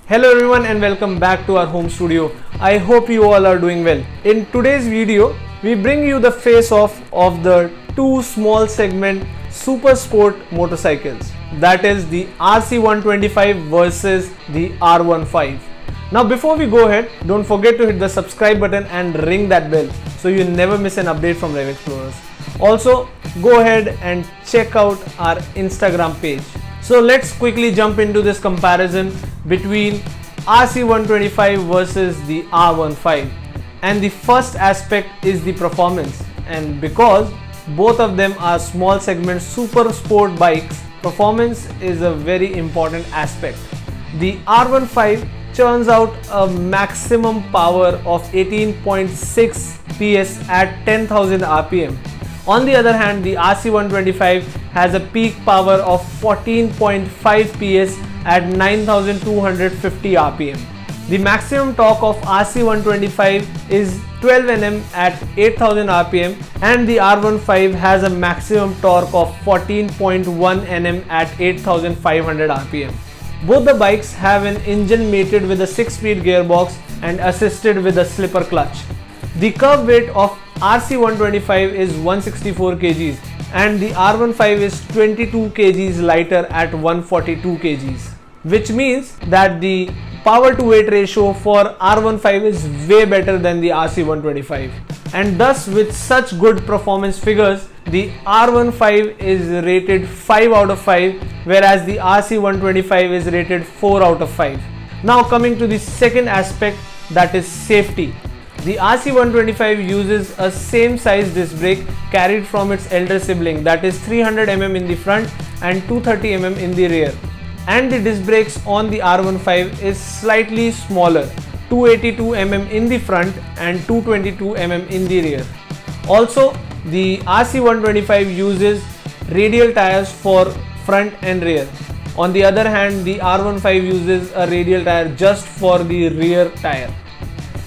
Hello everyone and welcome back to our home studio. I hope you all are doing well. In today's video, we bring you the face-off of the two small segment super sport motorcycles. That is the RC125 versus the R15. Now before we go ahead, don't forget to hit the subscribe button and ring that bell so you never miss an update from Rev Explorers. Also, go ahead and check out our Instagram page. So let's quickly jump into this comparison between RC125 versus the R15. And the first aspect is the performance. And because both of them are small segment super sport bikes, performance is a very important aspect. The R15 churns out a maximum power of 18.6 PS at 10,000 RPM. On the other hand, the RC125 has a peak power of 14.5 PS at 9,250 RPM. The maximum torque of RC125 is 12 Nm at 8,000 RPM and the R15 has a maximum torque of 14.1 Nm at 8,500 RPM. Both the bikes have an engine mated with a 6-speed gearbox and assisted with a slipper clutch. The curb weight of RC125 is 164 kgs and the R15 is 22 kgs lighter at 142 kgs, which means that the power to weight ratio for R15 is way better than the RC125, and thus with such good performance figures, the R15 is rated 5 out of 5 whereas the RC125 is rated 4 out of 5. Now coming to the second aspect, that is safety. The RC125 uses a same size disc brake carried from its elder sibling, that is 300 mm in the front and 230 mm in the rear. And the disc brakes on the R15 is slightly smaller, 282 mm in the front and 222 mm in the rear. Also, the RC125 uses radial tires for front and rear. On the other hand, the R15 uses a radial tire just for the rear tire.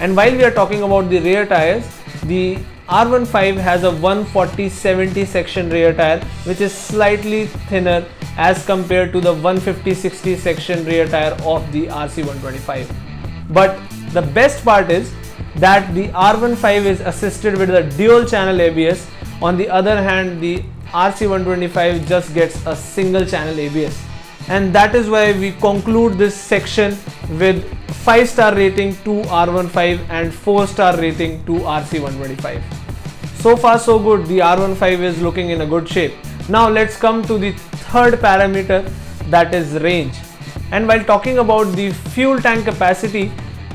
And while we are talking about the rear tires, the R15 has a 140/70 section rear tire which is slightly thinner as compared to the 150/60 section rear tire of the RC125. But the best part is that the R15 is assisted with a dual channel ABS. On the other hand, the RC125 just gets a single channel ABS. And that is why we conclude this section with 5-star rating to R15 and 4-star rating to RC125. So far so good, the R15 is looking in a good shape. Now let's come to the third parameter, that is range. And while talking about the fuel tank capacity,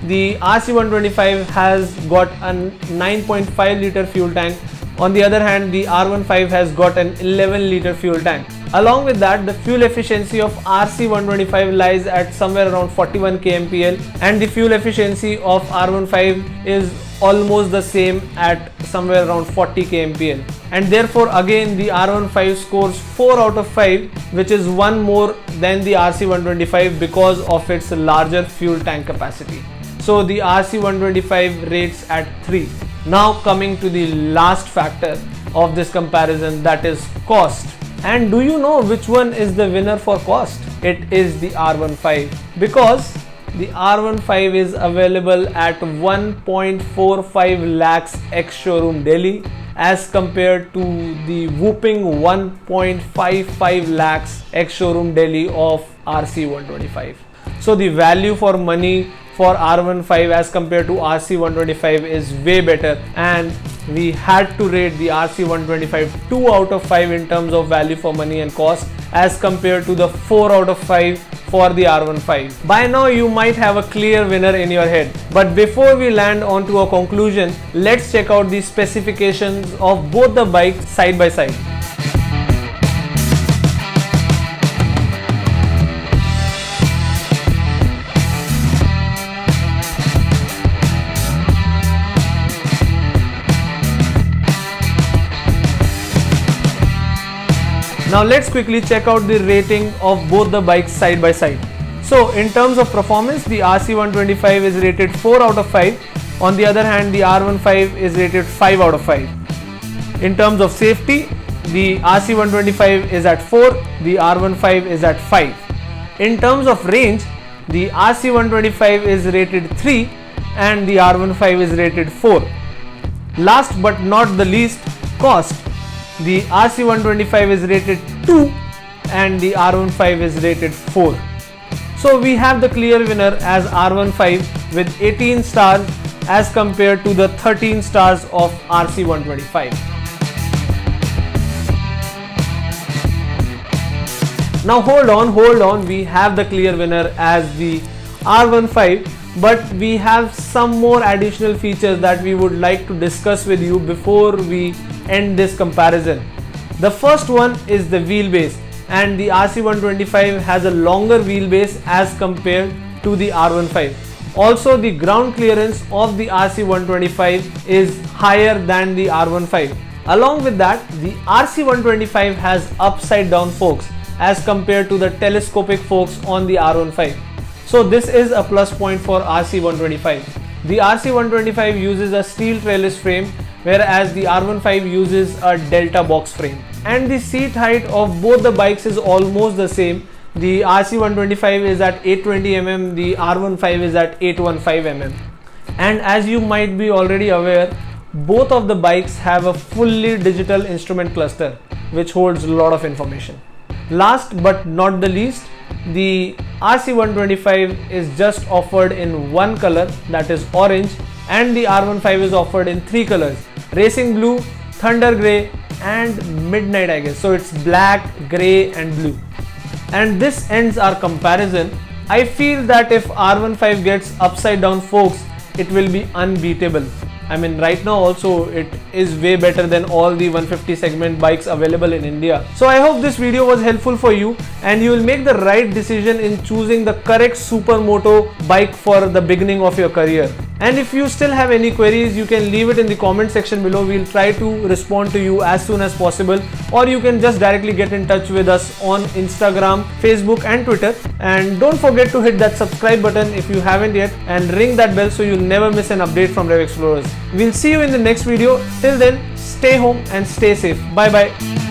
the RC125 has got a 9.5 liter fuel tank. On the other hand, the R15 has got an 11 liter fuel tank. Along with that, the fuel efficiency of RC125 lies at somewhere around 41 kmpl and the fuel efficiency of R15 is almost the same at somewhere around 40 kmpl. And therefore again the R15 scores 4 out of 5, which is one more than the RC125 because of its larger fuel tank capacity. So the RC125 rates at 3. Now coming to the last factor of this comparison, that is cost. And do you know which one is the winner for cost? It is the R15, because the R15 is available at 1.45 lakhs ex-showroom Delhi as compared to the whooping 1.55 lakhs ex-showroom Delhi of RC125. So the value for money for R15 as compared to RC125 is way better, and we had to rate the RC125 2 out of 5 in terms of value for money and cost as compared to the 4 out of 5 for the R15. By now you might have a clear winner in your head, but before we land onto a conclusion, let's check out the specifications of both the bikes side by side. Now let's quickly check out the rating of both the bikes side by side. So in terms of performance, the RC125 is rated 4 out of 5. On the other hand, the R15 is rated 5 out of 5. In terms of safety, the RC125 is at 4, the R15 is at 5. In terms of range, the RC125 is rated 3 and the R15 is rated 4. Last but not the least, cost. The RC125 is rated 2 and the R15 is rated 4. So we have the clear winner as R15 with 18 stars as compared to the 13 stars of RC125. Now hold on, we have the clear winner as the R15, but we have some more additional features that we would like to discuss with you before we end this comparison. The first one is the wheelbase, and the RC125 has a longer wheelbase as compared to the R15. Also, the ground clearance of the RC125 is higher than the R15. Along with that, the RC125 has upside down forks as compared to the telescopic forks on the R15. So this is a plus point for RC125. The RC125 uses a steel trellis frame, whereas the R15 uses a delta box frame. And the seat height of both the bikes is almost the same. The RC125 is at 820 mm, the R15 is at 815 mm. And as you might be already aware, both of the bikes have a fully digital instrument cluster, which holds a lot of information. Last but not the least, the RC125 is just offered in one color, that is orange, and the R15 is offered in three colors: racing blue, thunder grey and midnight, I guess. So it's black, grey and blue. And this ends our comparison. I feel that if R15 gets upside down forks, it will be unbeatable. I mean, right now also it is way better than all the 150 segment bikes available in India. So I hope this video was helpful for you and you will make the right decision in choosing the correct supermoto bike for the beginning of your career. And if you still have any queries, you can leave it in the comment section below. We'll try to respond to you as soon as possible, or you can just directly get in touch with us on Instagram, Facebook and Twitter. And don't forget to hit that subscribe button if you haven't yet, and ring that bell so you never miss an update from Rev Explorers. We'll see you in the next video. Till then, stay home and stay safe. Bye bye.